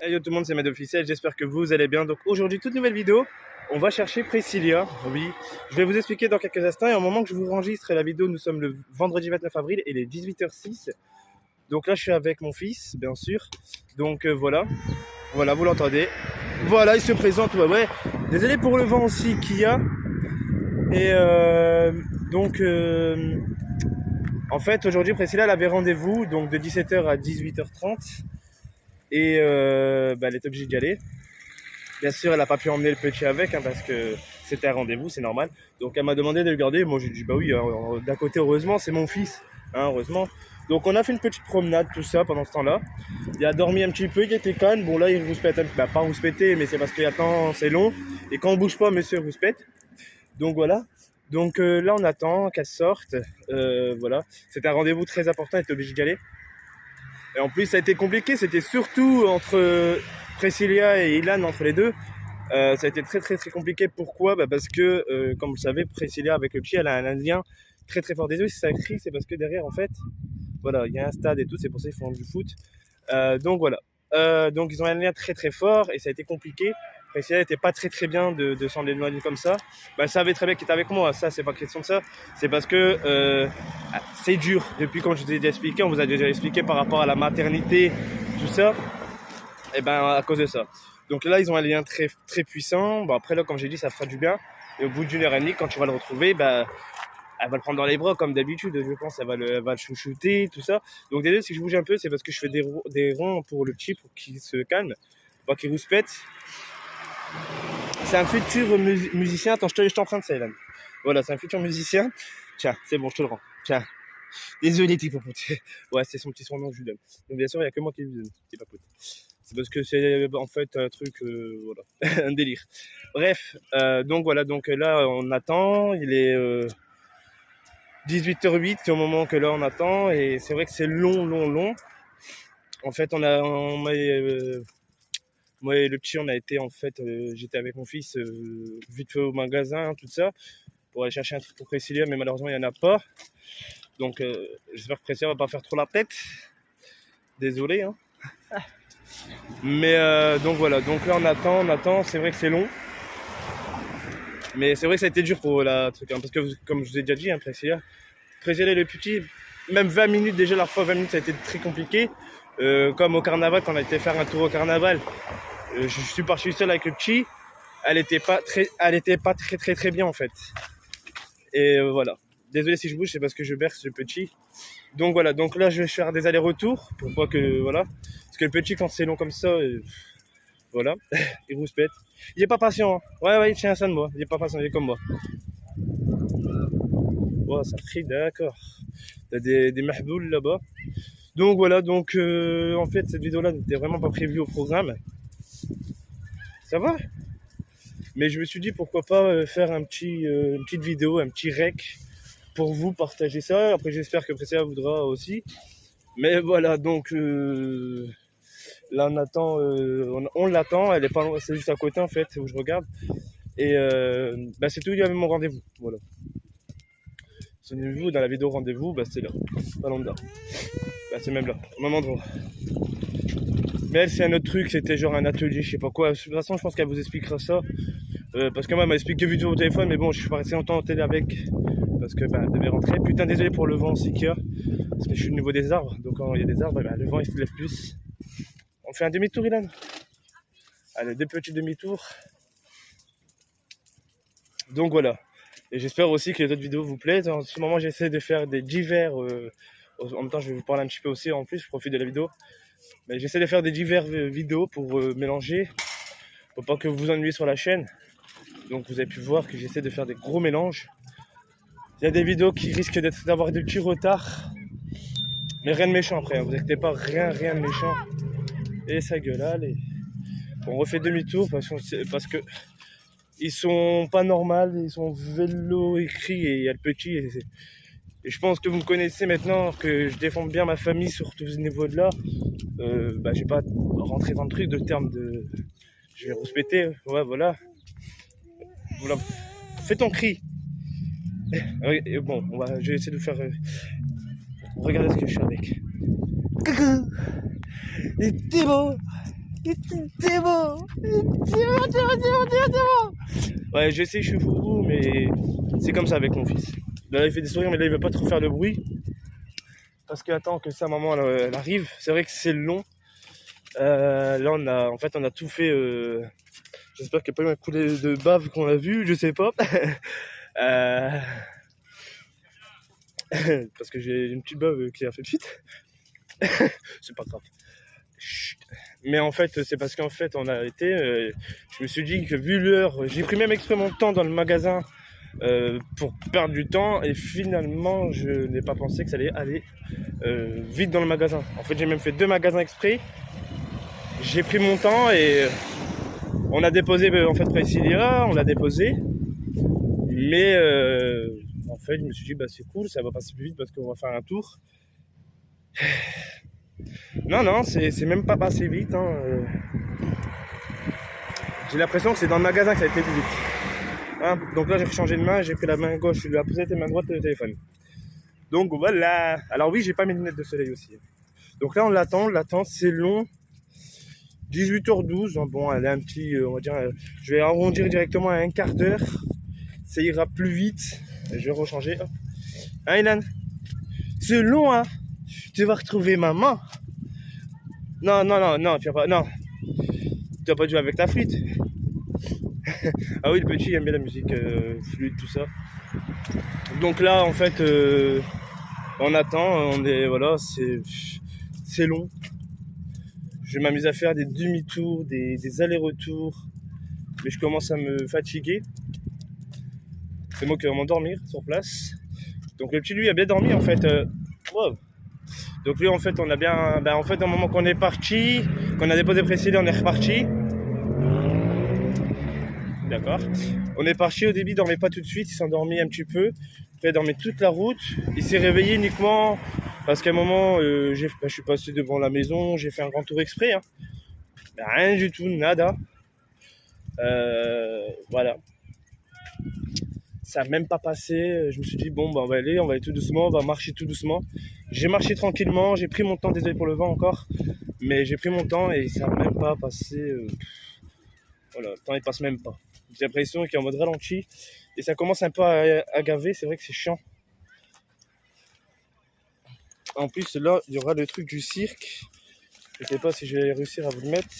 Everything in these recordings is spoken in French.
Hey yo tout le monde, c'est Mad Officiel, j'espère que vous allez bien. Donc aujourd'hui, toute nouvelle vidéo, on va chercher Priscilla. Oui, je vais vous expliquer dans quelques instants. Et au moment que je vous enregistre la vidéo, nous sommes le vendredi 29 avril et il est 18h06. Donc là, je suis avec mon fils, bien sûr. Donc voilà, vous l'entendez. Voilà, il se présente, ouais. Désolé pour le vent aussi qu'il y a. Et en fait, aujourd'hui, Priscilla, elle avait rendez-vous donc de 17h à 18h30. Et elle est obligée d'y aller. Bien sûr, elle n'a pas pu emmener le petit avec parce que c'était un rendez-vous, c'est normal. Donc elle m'a demandé de le garder. Moi j'ai dit bah oui, d'un côté heureusement c'est mon fils, heureusement. Donc on a fait une petite promenade, tout ça pendant ce temps-là. Il a dormi un petit peu, il était calme. Bon là il rouspète, pas rouspéter, mais c'est parce qu'il attend, c'est long. Et quand on bouge pas, monsieur rouspète. Donc voilà. Donc là on attend qu'elle sorte. Voilà. C'était un rendez-vous très important, elle était obligée d'y aller. Et en plus, ça a été compliqué. C'était surtout entre Priscilla et Ilan, entre les deux. Ça a été très compliqué. Pourquoi ? Parce que, comme vous le savez, Priscilla avec le petit, elle a un lien très fort. Désolé si ça crie, c'est parce que derrière, en fait, voilà, il y a un stade et tout. C'est pour ça qu'ils font du foot. Donc voilà. Donc ils ont un lien très fort et ça a été compliqué. Priscilla n'était pas très bien de s'en éloigner comme ça. Elle savait très bien qu'il était avec moi. Ça, c'est pas question de ça. C'est parce que c'est dur. Depuis quand je vous ai déjà expliqué, on vous a déjà expliqué par rapport à la maternité, tout ça. Et à cause de ça. Donc là, ils ont un lien très puissant. Bon, après là, comme j'ai dit, ça fera du bien. Et au bout d'une heure et demie, quand tu vas le retrouver, elle va le prendre dans les bras comme d'habitude. Je pense, elle va le chouchouter, tout ça. Donc désolé si je bouge un peu, c'est parce que je fais des ronds pour le petit, pour qu'il se calme, pas qu'il rouspète. C'est un futur musicien. Attends, je t'emprunte ça, Elan. Voilà, c'est un futur musicien. Tiens, c'est bon, je te le rends. Tiens. Désolé, petit papote. Ouais, c'est son petit surnom, je lui donne. Donc bien sûr, il n'y a que moi qui lui donne, petit papote. C'est parce que c'est en fait un truc, voilà, un délire. Bref, donc voilà, donc là, on attend. Il est 18h08, c'est au moment que là, on attend. Et c'est vrai que c'est long. En fait, moi et le petit, on a été j'étais avec mon fils vite fait au magasin, tout ça, pour aller chercher un truc pour Priscilla, mais malheureusement il n'y en a pas. Donc j'espère que Priscilla va pas faire trop la tête. Désolé. Mais donc voilà, donc là on attend, c'est vrai que c'est long. Mais c'est vrai que ça a été dur pour la truc, parce que comme je vous ai déjà dit, Priscilla et le petit, même 20 minutes déjà, la fois 20 minutes ça a été très compliqué. Comme au carnaval, quand on a été faire un tour au carnaval, je suis parti seul avec le petit. Elle était pas très bien en fait. Et voilà. Désolé si je bouge, c'est parce que je berce le petit. Donc voilà. Donc là, je vais faire des allers-retours pour pas que voilà. Parce que le petit, quand c'est long comme ça, voilà, il rouspète. Il est pas patient. Ouais, il tient ça de moi. Il est pas patient, il est comme moi. Ouais, ça crie, d'accord. T'as des mahbouls là-bas. Donc voilà, en fait cette vidéo là n'était vraiment pas prévue au programme. Ça va ? Mais je me suis dit pourquoi pas faire une petite vidéo, un petit rec pour vous partager ça. Après j'espère que Priscilla voudra aussi. Mais voilà, donc là on attend, on l'attend, elle est pas loin, c'est juste à côté en fait où je regarde. Et c'est tout, il y avait mon rendez-vous, voilà. Souvenez-vous, dans la vidéo rendez-vous, c'est là, pas loin de là. C'est même là, au même endroit. Mais elle, c'est un autre truc, c'était genre un atelier, je sais pas quoi. De toute façon, je pense qu'elle vous expliquera ça. Parce que moi, elle m'a expliqué vite au téléphone, mais bon, je suis pas resté longtemps en télé avec. Parce que elle devait rentrer. Putain, désolé pour le vent aussi qu'il y a. Parce que je suis au niveau des arbres. Donc quand il y a des arbres, le vent il se lève plus. On fait un demi-tour, Ilan. Allez, deux petits demi-tours. Donc voilà. Et j'espère aussi que les autres vidéos vous plaisent. En ce moment, j'essaie de faire des divers. En même temps, je vais vous parler un petit peu aussi. En plus, je profite de la vidéo. Mais j'essaie de faire des divers vidéos pour mélanger. Pour pas que vous vous ennuyez sur la chaîne. Donc vous avez pu voir que j'essaie de faire des gros mélanges. Il y a des vidéos qui risquent d'avoir des petits retards. Mais rien de méchant après. Vous inquiétez pas, rien de méchant. Et ça gueule, allez. On refait demi-tour parce que ils sont pas normaux, ils sont vélo écrit et il y a le petit. Et je pense que vous me connaissez maintenant, que je défends bien ma famille sur tous ces niveaux-là. Je vais pas rentrer dans le truc de termes Je vais rouspéter, ouais, voilà. Voilà. Fais ton cri. Et bon, je vais essayer de faire... regardez ce que je fais avec. Coucou. Et t'es beau. Et t'es beau. T'es beau. Ouais, je sais que je suis fourou, mais c'est comme ça avec mon fils. Là, il fait des sourires, mais là, il veut pas trop faire de bruit. Parce que attends que sa maman elle arrive. C'est vrai que c'est long. Là, on a tout fait. J'espère qu'il n'y a pas eu un coulé de bave qu'on a vu, je sais pas. Euh, parce que j'ai une petite bave qui a fait vite. C'est pas grave. Chut. Mais en fait, c'est parce qu'en fait, on a été. Je me suis dit que vu l'heure, j'ai pris même exprès mon temps dans le magasin pour perdre du temps. Et finalement, je n'ai pas pensé que ça allait aller vite dans le magasin. En fait, j'ai même fait 2 magasins exprès. J'ai pris mon temps et on a déposé en fait Priscilla, on l'a déposé. Mais en fait, je me suis dit, bah c'est cool, ça va passer plus vite parce qu'on va faire un tour. Non, c'est même pas passé vite. Hein. J'ai l'impression que c'est dans le magasin que ça a été plus vite. Hein, donc là, j'ai changé de main, j'ai pris la main gauche, je lui ai posé la main droite le téléphone. Donc voilà. Alors oui, j'ai pas mes lunettes de soleil aussi. Donc là, on l'attend, c'est long. 18h12, bon, elle est un petit, on va dire, je vais arrondir directement à un quart d'heure. Ça ira plus vite. Je vais rechanger. Hop. Hein, Ilan? C'est long, hein? Tu vas retrouver maman. Non, tu vas pas. Non. Tu vas pas jouer avec ta flûte. Ah oui, le petit il aime bien la musique flûte, tout ça. Donc là, en fait, on attend. On est. Voilà, c'est long. Je m'amuse à faire des demi-tours, des allers-retours. Mais je commence à me fatiguer. C'est moi qui vais m'endormir sur place. Donc le petit lui a bien dormi en fait. Wow. Donc lui en fait on a bien. En fait au moment qu'on est parti, qu'on a déposé Priscilla, on est reparti. D'accord. On est parti au début, il dormait pas tout de suite, il s'est endormi un petit peu. Après il dormait toute la route. Il s'est réveillé uniquement parce qu'à un moment je suis passé devant la maison, j'ai fait un grand tour exprès. Hein. Rien du tout, nada. Voilà. Ça n'a même pas passé. Je me suis dit, bon, bah, on va aller tout doucement, on va marcher tout doucement. J'ai marché tranquillement, j'ai pris mon temps, désolé pour le vent encore, mais j'ai pris mon temps et ça n'a même pas passé. Voilà, le temps il passe même pas. J'ai l'impression qu'il est en mode ralenti et ça commence un peu à gaver, c'est vrai que c'est chiant. En plus, là, il y aura le truc du cirque. Je sais pas si je vais réussir à vous le mettre.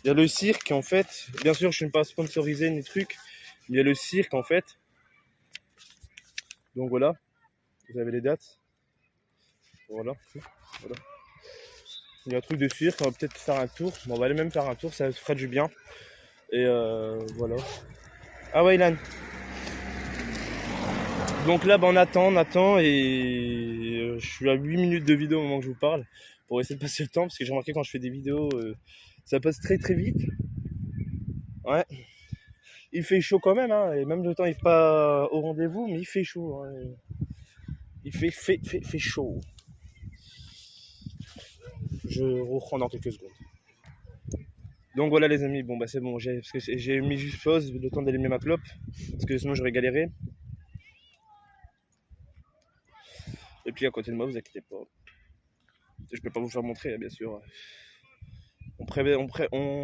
Il y a le cirque en fait. Bien sûr, je ne suis pas sponsorisé ni truc, mais il y a le cirque en fait. Donc voilà, vous avez les dates. Voilà. Il y a un truc de cirque, on va peut-être faire un tour. Bon, on va aller même faire un tour, ça fera du bien. Et voilà. Ah ouais, Ilan. Donc là, on attend et je suis à 8 minutes de vidéo au moment que je vous parle pour essayer de passer le temps parce que j'ai remarqué quand je fais des vidéos, ça passe très très vite. Ouais. Il fait chaud quand même, hein, et même le temps n'est pas au rendez-vous, mais il fait chaud. Hein. Il fait chaud. Je reprends dans quelques secondes. Donc voilà les amis, bon bah c'est bon, j'ai mis juste pause, le temps d'allumer ma clope, parce que sinon j'aurais galéré. Et puis à côté de moi, vous inquiétez pas. Je peux pas vous faire montrer, bien sûr. On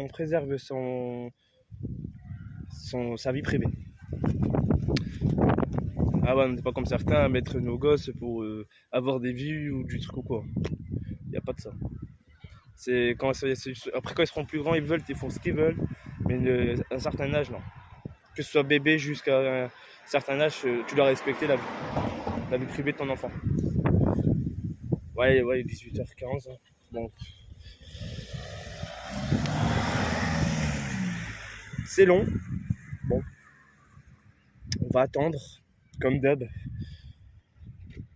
préserve sa vie privée. Ah ouais, on n'est pas comme certains à mettre nos gosses pour avoir des vues ou du truc ou quoi. Il n'y a pas de ça. Après quand ils seront plus grands, ils font ce qu'ils veulent. Mais à un certain âge, non. Que ce soit bébé jusqu'à un certain âge, tu dois respecter la vie privée de ton enfant. Ouais, 18h15. Hein. Bon. C'est long. Bon. On va attendre, comme d'hab.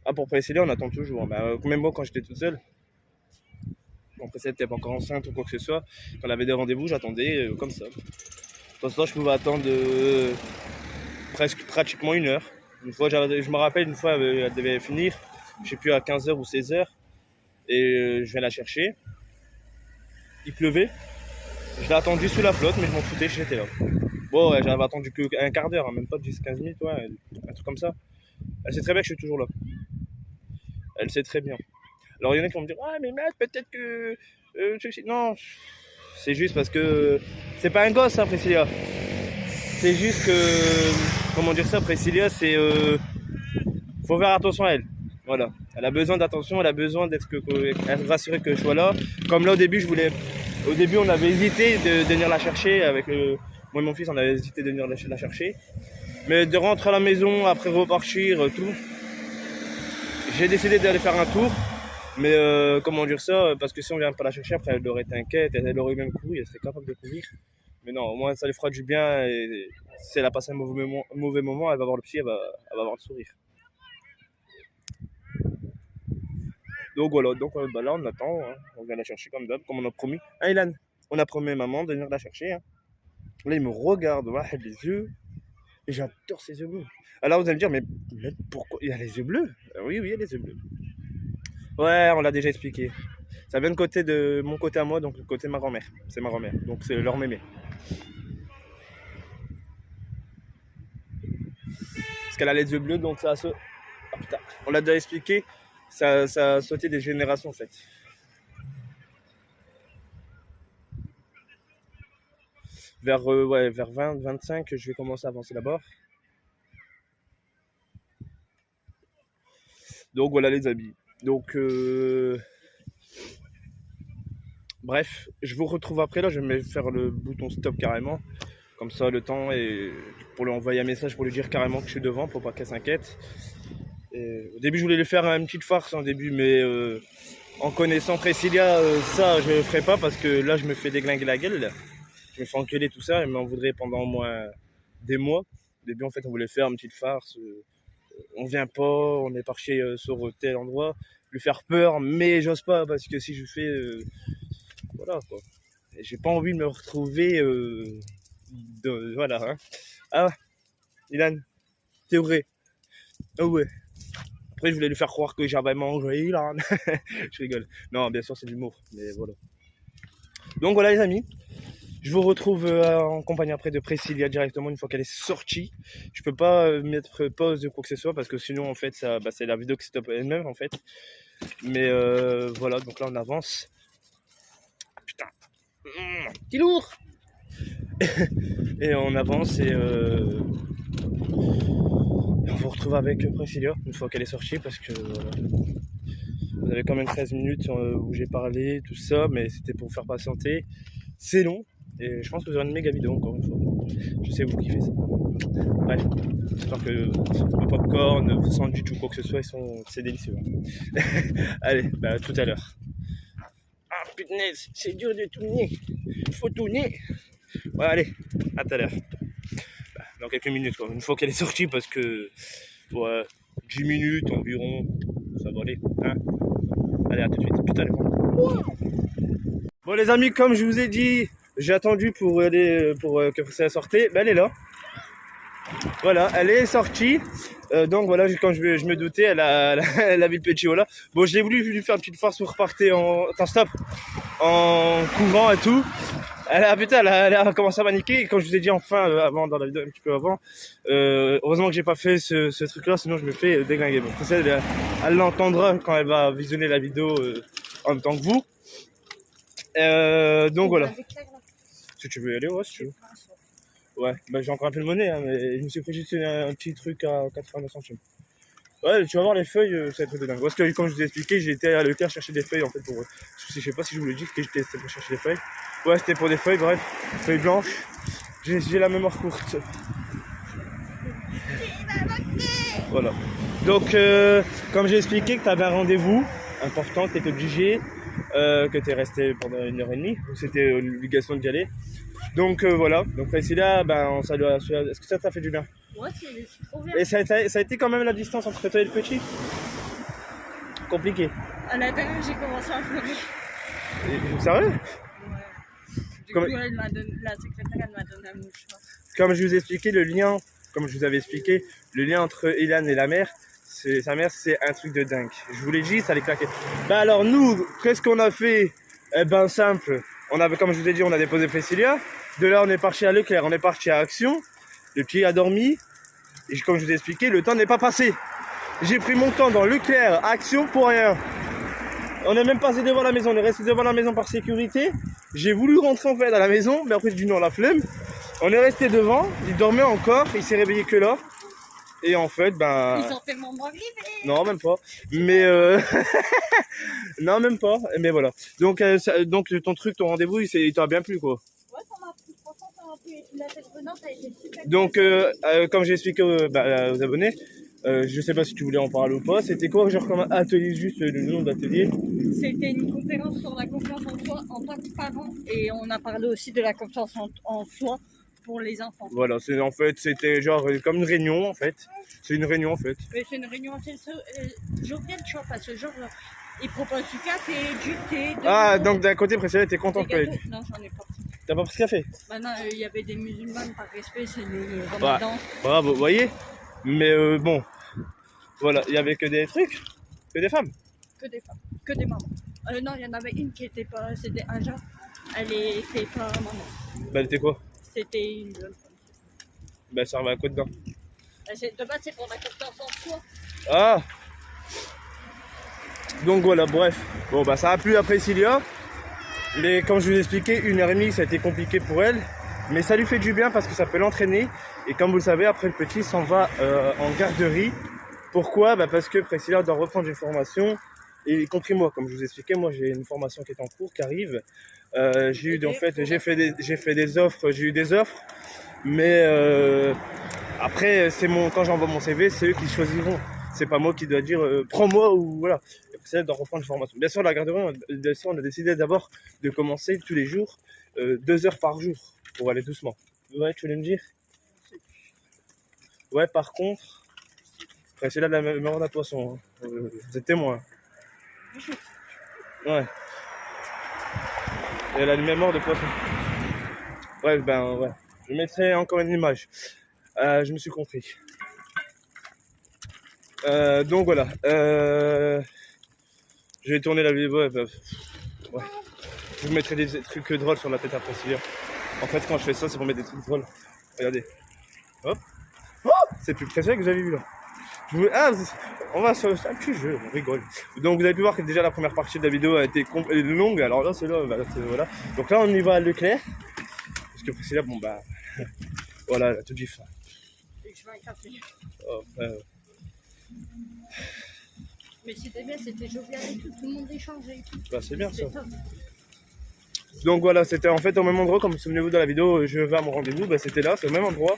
Ah, pour Priscilla, on attend toujours. Bah, même moi, quand j'étais toute seule, quand Priscilla n'était pas encore enceinte ou quoi que ce soit, quand elle avait des rendez-vous, j'attendais comme ça. De toute façon, je pouvais attendre pratiquement 1 heure. Une fois, je me rappelle, une fois, elle devait finir, je sais plus, à 15h ou 16h. Et je viens la chercher. Il pleuvait. Je l'ai attendu sous la flotte, mais je m'en foutais, j'étais là. Bon, ouais, j'avais attendu qu'un quart d'heure, hein, même pas 10-15 minutes, ouais, un truc comme ça. Elle sait très bien que je suis toujours là. Elle sait très bien. Alors il y en a qui vont me dire, ah mais mec, peut-être que... non, c'est juste parce que... C'est pas un gosse, hein, Priscilla. C'est juste que... Comment dire ça, Priscilla, c'est... Faut faire attention à elle. Voilà. Elle a besoin d'attention, elle a besoin d'être rassurée que je sois là. Comme là au début, au début, on avait hésité de venir la chercher avec moi et mon fils, on avait hésité de venir la chercher. Mais de rentrer à la maison, après repartir, tout. J'ai décidé d'aller faire un tour. Mais comment dire ça, parce que si on vient pas la chercher, après elle aurait été inquiète, elle aurait même couru, elle serait capable de courir. Mais non, au moins ça lui fera du bien et si elle a passé un mauvais moment, elle va voir le psy, elle va avoir le sourire. Donc voilà, donc bah là on attend, hein. On vient la chercher comme d'hab, comme on a promis. Ah Ilan, on a promis à maman de venir la chercher. Hein. Là il me regarde, ouais, les yeux, et j'adore ses yeux bleus. Alors vous allez me dire, mais pourquoi il a les yeux bleus? Oui, il y a les yeux bleus. Ouais, on l'a déjà expliqué. Ça vient de mon côté à moi, donc le côté de ma grand-mère. C'est ma grand-mère, donc c'est leur mémé. Parce qu'elle a les yeux bleus, donc ça a sauté. Ah putain, on l'a déjà expliqué, ça a sauté des générations en fait. Vers 20, 25, je vais commencer à avancer là-bas. Donc voilà les amis. Donc bref, je vous retrouve après. Là, je vais faire le bouton stop carrément. Comme ça, le temps est pour lui envoyer un message pour lui dire carrément que je suis devant pour pas qu'elle s'inquiète. Au début, je voulais lui faire une petite farce en début, mais en connaissant Priscilla, ça, je le ferai pas parce que là, je me fais déglinguer la gueule. Là. Je me fais enculer tout ça et m'en voudrait pendant au moins des mois. Au début, en fait, on voulait faire une petite farce. On vient pas, on est parti sur tel endroit, lui faire peur, mais j'ose pas parce que si je fais, voilà quoi. Et j'ai pas envie de me retrouver, voilà. Hein. Ah, Ilan, c'est vrai. Ah ouais. Après, je voulais lui faire croire que j'avais mangé, Ilan. Je rigole. Non, bien sûr, c'est de l'humour, mais voilà. Donc voilà les amis. Je vous retrouve en compagnie après de Priscilla directement une fois qu'elle est sortie. Je peux pas mettre pause de quoi que ce soit parce que sinon en fait ça, c'est la vidéo qui stoppe elle-même en fait. Mais voilà, donc là on avance. Putain, petit lourd. Et on avance et on vous retrouve avec Priscilla une fois qu'elle est sortie parce que voilà. Vous avez quand même 13 minutes où j'ai parlé, tout ça, mais c'était pour vous faire patienter. C'est long. Et je pense que vous aurez une méga vidéo encore une fois. Je sais vous kiffez ça. Bref, j'espère que le popcorn, le sandwich ou quoi que ce soit, c'est délicieux. Allez, bah, tout à l'heure. Ah punaise, c'est dur de tourner. Il faut tourner. Ouais, allez, à tout à l'heure. Bah, dans quelques minutes, quoi. Une fois qu'elle est sortie, parce que ouais, 10 minutes environ, ça va aller. Hein, allez, à tout de suite. Tout à l'heure. Bon les amis, comme je vous ai dit, j'ai attendu pour que ça sortait. Ben, elle est là. Voilà, elle est sortie. Donc voilà, quand je me doutais, elle a vu le petit là. Bon, j'ai voulu lui faire une petite farce pour repartir en courant et tout. Elle a commencé à paniquer. Et quand je vous ai dit enfin, avant, dans la vidéo un petit peu avant, heureusement que j'ai pas fait ce truc-là, sinon je me fais déglinguer. Bon, elle l'entendra quand elle va visionner la vidéo en même temps que vous. Donc voilà. Si tu veux y aller, ouais, si tu veux. Ouais, bah j'ai encore un peu de monnaie, hein, mais je me suis pris juste un petit truc à 89 centimes. Ouais, tu vas voir les feuilles, ça va être de dingue. Parce que comme je vous ai expliqué, j'ai été à Leclerc chercher des feuilles en fait pour. Je sais pas si je vous l'ai dit que c'était pour chercher des feuilles. Ouais, c'était pour des feuilles, bref, feuilles blanches. J'ai la mémoire courte. Voilà. Donc, comme j'ai expliqué que tu avais un rendez-vous important, que tu étais obligé, que tu es resté pendant 1h30, c'était l'obligation d'y aller. Donc voilà, donc Priscilla, ben, ça doit. Est-ce que ça t'a fait du bien? Ouais, c'est trop bien. Et ça a été quand même la distance entre toi et le petit? Compliqué. À la dernière, j'ai commencé à pleurer. Sérieux? Ouais. Du coup, la secrétaire, elle m'a donné un mouchoir. Comme je vous ai expliqué, comme je vous avais expliqué, le lien entre Ilan et la mère, sa mère, c'est un truc de dingue. Je vous l'ai dit, ça allait claquer. Bah alors nous, qu'est-ce qu'on a fait? Eh ben simple. On avait, comme je vous ai dit, on a déposé Priscilla. De là, on est parti à Leclerc, on est parti à Action. Le petit a dormi. Et comme je vous ai expliqué, le temps n'est pas passé. J'ai pris mon temps dans Leclerc, Action pour rien. On n'est même passé devant la maison, on est resté devant la maison par sécurité. J'ai voulu rentrer en fait à la maison, mais après j'ai dit non, la flemme. On est resté devant, il dormait encore, il s'est réveillé que là. Et en fait, ben... Ils ont fait mon brivé. Non, même pas. Mais non, même pas. Mais voilà. Donc ton truc, ton rendez-vous, il t'aura bien plu, quoi. Ouais, ça m'a plu. Franchement, ça m'a plu. La fête venante a été super. Donc, comme j'ai expliqué aux abonnés, je sais pas si tu voulais en parler ou pas. C'était quoi, genre, comme atelier, juste le nom d'atelier? C'était une conférence sur la confiance en soi en tant que parent. Et on a parlé aussi de la confiance en soi pour les enfants. Voilà, en fait, c'était genre comme une réunion, en fait. C'est une réunion, en fait. Mais c'est une réunion assez joviale, tu vois, parce que genre, ils proposent du café, du thé, de Ah, l'eau, donc d'un côté, Priscilla, t'es contente des que... gâteaux. Non, j'en ai pas pris. T'as pas pris ce café? Maintenant, il y avait des musulmanes par respect, c'est le ramadan. Bravo, vous voyez. Mais bon, voilà, il y avait que des trucs, que des femmes. Que des femmes, que des mamans. Non, il y en avait une qui était pas, c'était Aja, elle était pas maman. Bah, elle était quoi? C'était une jeune femme. Bah, ça servait à quoi dedans? De base, c'est pour la confiance en soi. Ah. Donc voilà, bref. Bon, bah, ça a plu à Priscilla. Mais comme je vous ai expliqué, 1h30, ça a été compliqué pour elle. Mais ça lui fait du bien parce que ça peut l'entraîner. Et comme vous le savez, après le petit s'en va en garderie. Pourquoi? Bah, parce que Priscilla doit reprendre une formation. Et y compris moi, comme je vous ai expliqué, moi j'ai une formation qui est en cours, qui arrive. J'ai fait des offres, j'ai eu des offres. Mais après, quand j'envoie mon CV, c'est eux qui choisiront. C'est pas moi qui dois dire prends-moi ou voilà. Et Priscilla doit reprendre une formation. Bien sûr, la garderie, on a décidé d'abord de commencer tous les jours 2 heures par jour pour aller doucement. Ouais, tu voulais me dire? Ouais, par contre, Priscilla a la mémoire d'un poisson. Hein. Vous êtes témoin. Ouais. Et elle a une mémoire de poisson. Bref, ben ouais. Je mettrai encore une image. Je me suis compris. Donc voilà. Je vais tourner la vidéo. Ouais. Je vous mettrai des trucs drôles sur la tête à Priscilla. En fait, quand je fais ça, c'est pour mettre des trucs drôles. Regardez. Hop. Oh, c'est plus précis que vous avez vu là. On va sur un petit jeu, on rigole. Donc vous avez pu voir que déjà la première partie de la vidéo a été longue. Alors là, c'est là, voilà. Donc là, on y va à Leclerc. Parce que Priscilla, bon bah, voilà, elle a tout dit faim. Et je veux un café. Oh, Mais c'était bien, c'était jovial et tout le monde échangeait et tout. bah, c'est bien ça. C'était top. Donc voilà, c'était en fait au même endroit, comme vous souvenez-vous dans la vidéo, je vais à mon rendez-vous, bah, c'était là, c'est au même endroit.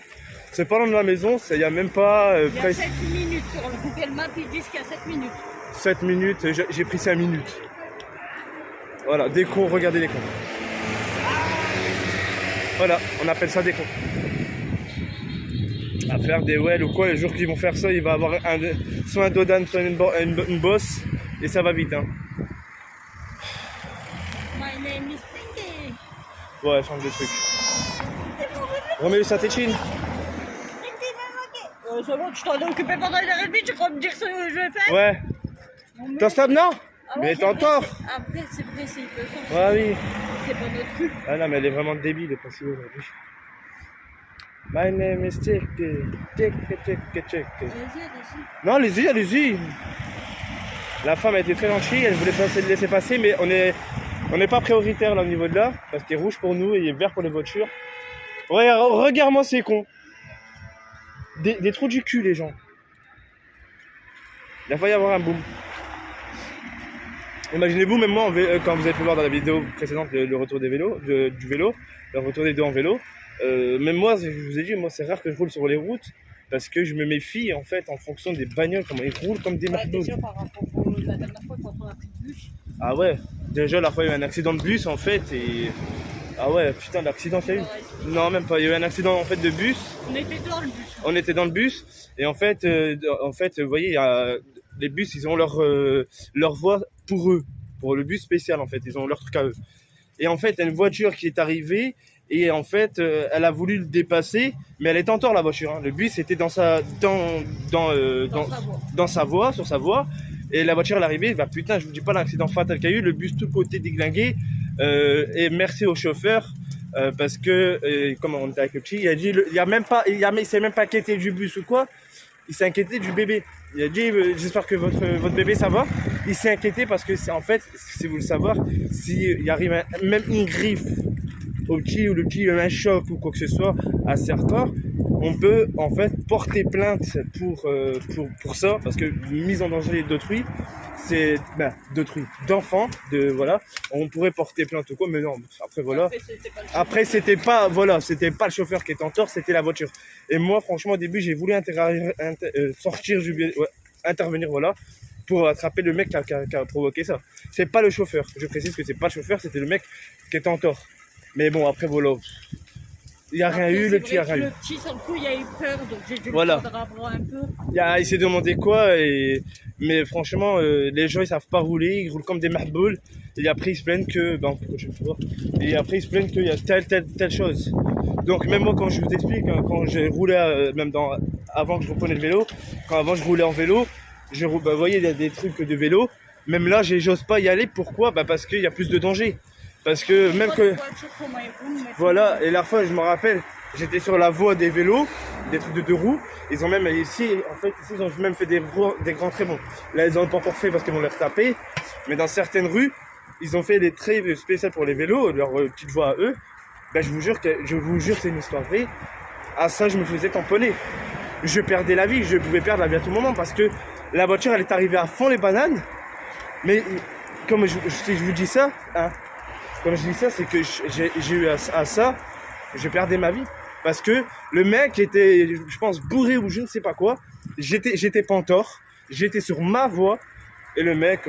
C'est pas loin de la maison, il n'y a même pas... Il y a 7 minutes sur le Google Maps, ils disent qu'il y a 7 minutes. 7 minutes, j'ai pris 5 minutes. Voilà, des cons, regardez les cons. Voilà, on appelle ça des cons. À faire des wells ou quoi, le jour qu'ils vont faire ça, il va avoir soit un dodan, soit une bosse, et ça va vite. Hein. My name is Pinky. Ouais, change de truc. Remets le Saint-Étienne. C'est bon, tu t'en es occupé pendant 1h30, tu crois me dire ce que je vais faire? Ouais. T'en stop, non? Ah ouais, mais t'en tort. Après, c'est vrai, c'est le sens. Ah oui. C'est pas notre truc. Ah non, mais elle est vraiment débile, Priscilla aujourd'hui. My name is Tick. Vas-y, allez-y. Non, allez-y. La femme a été très gentille, elle voulait pas se laisser passer, mais on n'est pas prioritaire là au niveau de là, parce qu'il est rouge pour nous et il est vert pour les voitures. Ouais, regarde-moi ces cons. Des trous du cul, les gens. Il va y avoir un boom. Imaginez-vous, même moi, quand vous avez pu voir dans la vidéo précédente le retour des vélos, du vélo, le retour des deux en vélo, même moi, je vous ai dit, moi c'est rare que je roule sur les routes, parce que je me méfie en fait en fonction des bagnoles, comment ils roulent comme des marteaux. Déjà par rapport à la dernière fois quand on a pris le bus. Ah ouais, déjà la fois il y a eu un accident de bus en fait et... Ah ouais, putain, l'accident qu'il y a eu. Non, même pas, il y a eu un accident en fait de bus. On était dans le bus. On était dans le bus et en fait vous voyez, les bus, ils ont leur voie pour eux, pour le bus spécial en fait, ils ont leur truc à eux. Et en fait, il y a une voiture qui est arrivée et en fait, elle a voulu le dépasser, mais elle est en tort la voiture. Hein. Le bus était dans sa voie, sur sa voie, et la voiture elle est arrivée. Bah putain, je vous dis pas l'accident fatal qu'il y a eu, le bus tout côté déglingué. Et merci au chauffeur. Parce que, comme on était avec le petit, il a dit, il s'est même pas inquiété du bus ou quoi, il s'est inquiété du bébé. Il a dit, j'espère que votre bébé ça va. Il s'est inquiété parce que, en fait, si vous le savez, s'il arrive même une griffe au petit ou le petit a un choc ou quoi que ce soit à certain, on peut en fait porter plainte pour ça, parce que mise en danger d'autrui, c'est d'enfants, voilà, on pourrait porter plainte ou quoi, mais non, après voilà. Après c'était pas le chauffeur qui était en tort, c'était la voiture. Et moi franchement au début j'ai voulu intervenir voilà, pour attraper le mec qui a provoqué ça. C'est pas le chauffeur, je précise que c'est pas le chauffeur, c'était le mec qui était en tort. Mais bon après voilà. Il n'y a rien eu, le petit a rien eu. Le petit, sur le coup, il a eu peur, donc j'ai dû le prendre à bras un peu. Il s'est demandé quoi, mais franchement, les gens ils savent pas rouler, ils roulent comme des mahbouls. Et après ils se plaignent que, et après ils se plaignent qu'il y a telle chose. Donc même moi quand je vous explique, hein, quand j'ai roulé, avant que je reprenais le vélo, avant je roulais en vélo, vous voyez il y a des trucs de vélo. Même là j'ose pas y aller, pourquoi? Parce qu'il y a plus de danger. Parce que même que... Voilà, et la fois je me rappelle, j'étais sur la voie des vélos, des trucs de 2 roues. Ils ont même ici, ils ont même fait des grands traits. Bon, là ils n'ont pas encore fait parce qu'ils vont les retaper. Mais dans certaines rues, ils ont fait des traits spéciaux pour les vélos, leur petite voie à eux. Je vous jure, c'est une histoire vraie. À ça, je me faisais tamponner. Je perdais la vie, je pouvais perdre la vie à tout moment parce que la voiture, elle est arrivée à fond les bananes. Mais comme je vous dis ça, hein, comme je dis ça, c'est que j'ai eu à ça, je perdais ma vie. Parce que le mec était, je pense, bourré ou je ne sais pas quoi. J'étais pas en tort, j'étais sur ma voie. Et le mec,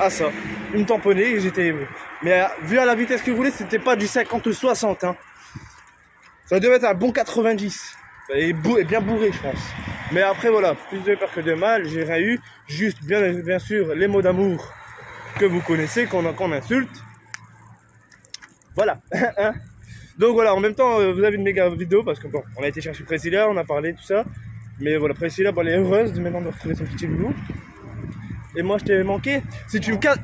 à ça, il me tamponnait et j'étais... Mais vu à la vitesse qu'il roulait, c'était pas du 50 ou 60. Hein. Ça devait être un bon 90. Et bien bourré, je pense. Mais après, voilà, plus de peur que de mal, j'ai rien eu. Juste, bien sûr, les mots d'amour que vous connaissez, qu'on insulte. Voilà. Donc voilà, en même temps, vous avez une méga vidéo parce que bon, on a été chercher Priscilla, on a parlé tout ça. Mais voilà, Priscilla, elle est heureuse de maintenant de retrouver son petit loulou. Et moi, je t'ai manqué. Si tu me casses...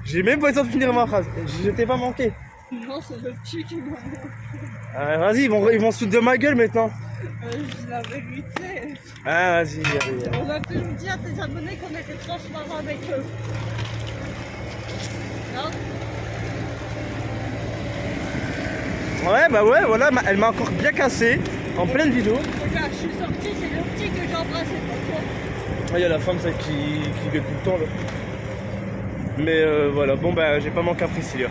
J'ai même pas le temps de finir ma phrase. Je t'ai pas manqué. Non, c'est le petit qui m'a manqué. Vas-y, ils vont se foutre de ma gueule maintenant. Je la vérité. Ah, vas-y. On a pu me dire à tes abonnés qu'on était transparents avec eux. Non? Ouais, ouais, voilà, elle m'a encore bien cassé en pleine vidéo. Regarde, je suis sorti, c'est le petit que j'ai embrassé pour toi. Il y a la femme ça, qui gueule tout le temps là. Mais voilà, bon j'ai pas manqué à Priscilla.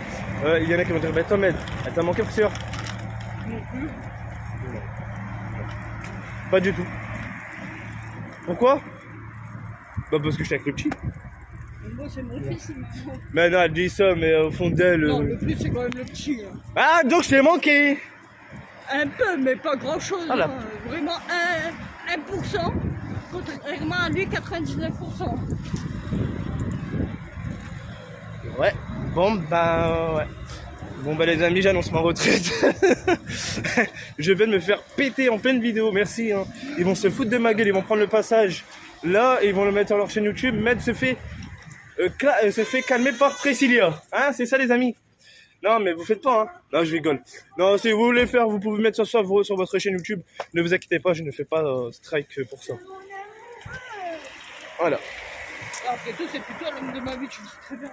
Il y en a qui vont dire, Tom, elle t'a manqué Priscilla? Non plus. Non. Pas du tout. Pourquoi? Parce que je suis avec le petit. Moi c'est mon fils, il m'a manqué. Mais non, elle dit ça, mais au fond d'elle... Non, le plus c'est quand même le petit. Hein. Ah, donc je t'ai manqué! Un peu, mais pas grand chose. Ah, là. Hein. Vraiment 1%. Contrairement à lui, 99%. Ouais, bon ouais. Bon les amis, j'annonce ma retraite. Je viens de me faire péter en pleine vidéo, merci. Hein. Ils vont se foutre de ma gueule, ils vont prendre le passage là et ils vont le mettre sur leur chaîne YouTube. Med se fait calmer par Priscilla. Hein, c'est ça les amis. Non mais vous faites pas, hein. Non, je rigole. Non, si vous voulez faire, vous pouvez mettre ça sur votre chaîne YouTube. Ne vous inquiétez pas, je ne fais pas strike pour ça. Voilà. Après tout, c'est plutôt l'homme de ma vie, tu le sais très bien.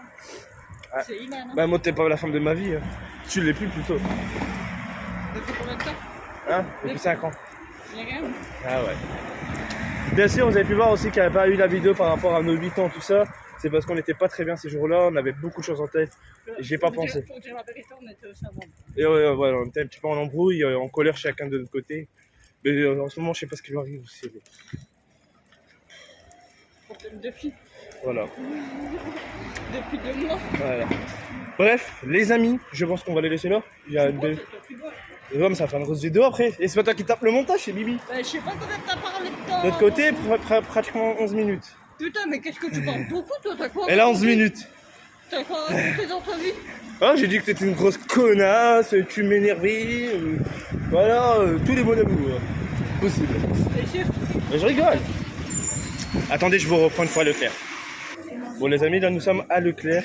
Ah. C'est Iman. Hein. Moi, t'es pas la femme de ma vie. Hein. Tu l'es plus plutôt. Depuis combien de temps? Hein? Depuis 5 ans. Il y a rien. Ah ouais. Bien sûr, vous avez pu voir aussi qu'il n'y avait pas eu la vidéo par rapport à nos 8 ans, tout ça. C'est parce qu'on n'était pas très bien ces jours-là, on avait beaucoup de choses en tête. Et j'ai pas pensé. Pour dire la vérité, on était au savon. Et ouais, on était un petit peu en embrouille, en colère chacun de notre côté. Mais en ce moment, je sais pas ce qui lui arrive aussi. Problème de fille. Voilà. Depuis 2 mois. Voilà. Bref, les amis, je pense qu'on va les laisser là. Il y a Ouais, mais ça va faire une grosse vidéo après. Et c'est pas toi qui tape le montage, c'est Bibi. je sais pas combien t'as parlé de temps. De l'autre côté, pratiquement 11 minutes. Putain, mais qu'est-ce que tu parles beaucoup, toi? T'as quoi? Elle a 11 minutes. T'as quoi raconté dans ta vie? Ah, j'ai dit que t'étais une grosse connasse, tu m'énervais. Voilà, tous les mots d'amour possible. T'es sûr? Mais je rigole. Attendez, je vous reprends une fois à Leclerc. Bon les amis, là nous sommes à Leclerc.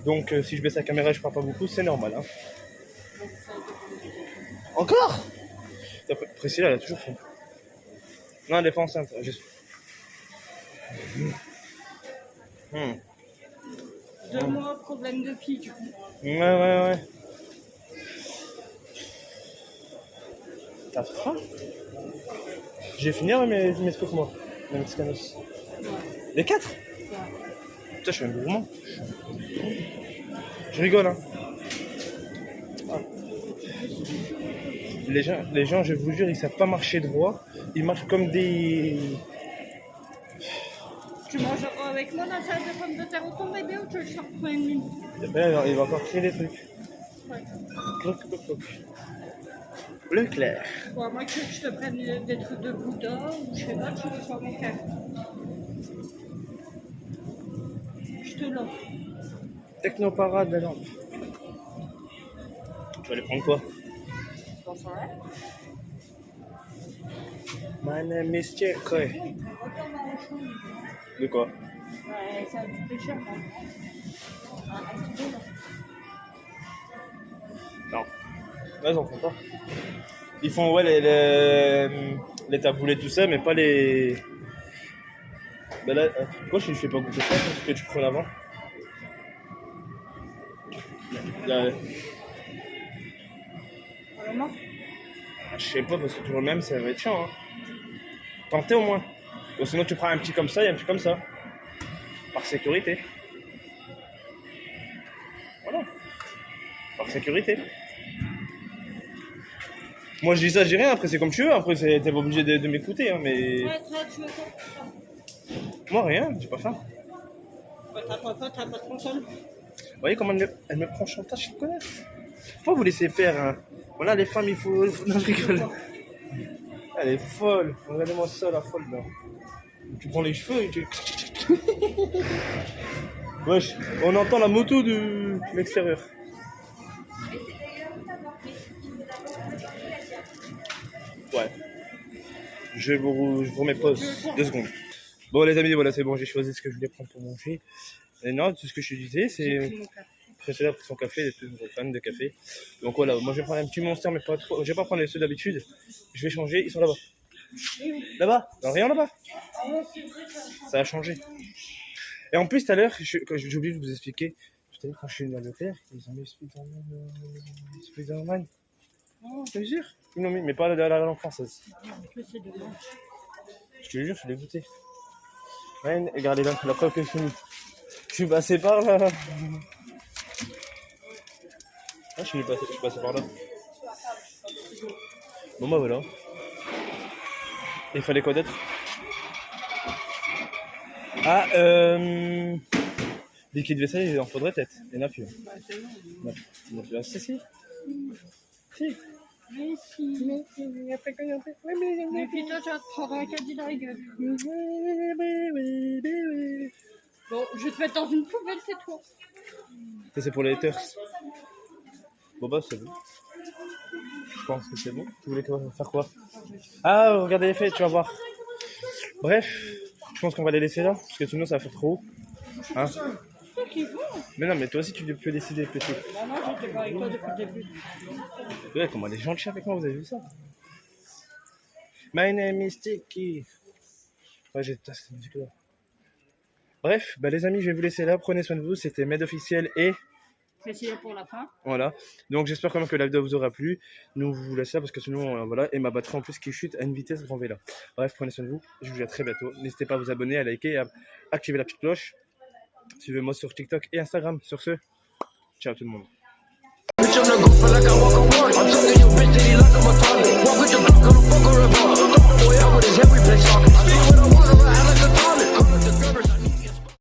Donc si je baisse la caméra et je parle pas beaucoup, c'est normal. Hein. Encore? Priscilla, elle a toujours faim. Non, elle est pas enceinte. Juste... De moi, problème de fille, du coup. Ouais. T'as faim? J'ai fini mes trucs, moi. Mes mexicanos. Ouais. Les 4? Ouais. Putain, je suis un gourmand. Je rigole, hein. Ah. Les gens, je vous jure, ils savent pas marcher droit. Ils marchent comme des... Tu mangeras avec moi la salade de pommes de terre au thon, bébé, ou tu veux que je te reprenne une minute? Là, il va encore créer des trucs. Ouais. Cloc. Le clair. Bon, moi, tu veux que je te prenne des trucs de Bouddha, ou je sais pas, tu veux faire mon café? Je te l'offre. Technoparade, la lampe. Tu vas aller prendre quoi? My name is Jack. De quoi? Ouais, ça a coûté cher, moi. Non. Là, ils en font pas. Ils font, ouais, les taboulés, tout ça, mais pas les... Ben là, pourquoi je ne fais pas goûter ça? Parce que tu prends avant. Là, Vraiment? je sais pas, parce que toujours le même, ça va être chiant. Hein. Tentez au moins. Ou sinon, tu prends un petit comme ça et un petit comme ça. Par sécurité. Voilà. Par sécurité. Moi, je dis ça, je dis rien. Après, c'est comme tu veux. Après, t'es pas obligé de m'écouter. Hein, mais... Ouais, toi, tu veux quoi? Moi, rien. J'ai pas faim. Ouais, t'as pas de console? Vous voyez comment elle me prend chantage, je le connais. Faut pas vous laisser faire. Hein. Voilà, les femmes, il faut... Non, je rigole. Elle est folle. Regardez-moi ça, la folle, là. Tu prends les cheveux et tu... Wesh, on entend la moto de l'extérieur. Ouais. Je vous remets pause 2 secondes. Bon, les amis, voilà, c'est bon, j'ai choisi ce que je voulais prendre pour manger. Et non, tout ce que je te disais, c'est... Priscilla a pris son café, elle est plus fan de café. Donc voilà, moi je vais prendre un petit Monster, mais pas trop. Je vais pas prendre les ceux d'habitude. Je vais changer, ils sont là-bas. Là-bas? Non, rien là-bas. Ça a changé. Et en plus, tout à l'heure, j'ai oublié de vous expliquer, tout à l'heure, quand je suis venu à l'hôtel, ils ont mis Spider-Man. Oh, je te jure. Ils l'ont mis, mais pas la langue française. Je te jure, je l'ai goûté. Ouais, regardez là, la preuve que je suis fini. Je suis passé par là. Ah, je suis passé par là. Bon bah voilà. Il fallait quoi d'autre? Ah, liquide vaisselle, il en faudrait peut-être. Il n'y en a plus. Il n'y en a plus. Ah, si. Si. Mais si. Mais puis toi, tu vas te prendre un caddie dans la gueule. Bon, je vais te mettre dans une poubelle, c'est toi. Ça, c'est pour les haters. Bon bah, c'est bon. Je pense que c'est bon. Tu voulais faire quoi? Ah, regardez les faits, tu vas voir. Bref, je pense qu'on va les laisser là, parce que sinon ça va faire trop haut. Hein? Mais non, mais toi aussi tu peux décider, petit. Bah non, j'étais pas avec toi depuis le début. Ouais, comment elle est gentille avec moi, vous avez vu ça? My name is Tiki. Ouais, j'ai cette musique-là. Bref, bah les amis, je vais vous laisser là. Prenez soin de vous. C'était Med officiel et... Priscilla pour la fin. Voilà. Donc j'espère quand même que la vidéo vous aura plu. Nous vous laissons là parce que sinon, voilà. Et ma batterie en plus qui chute à une vitesse grand V là. Bref, prenez soin de vous. Je vous dis à très bientôt. N'hésitez pas à vous abonner, à liker, à activer la petite cloche. Suivez-moi sur TikTok et Instagram. Sur ce, ciao tout le monde. Bitch, I'm the go, feel like I walk on water. I'm telling you, bitch, that he like I'm a toilet. Walk with your block on the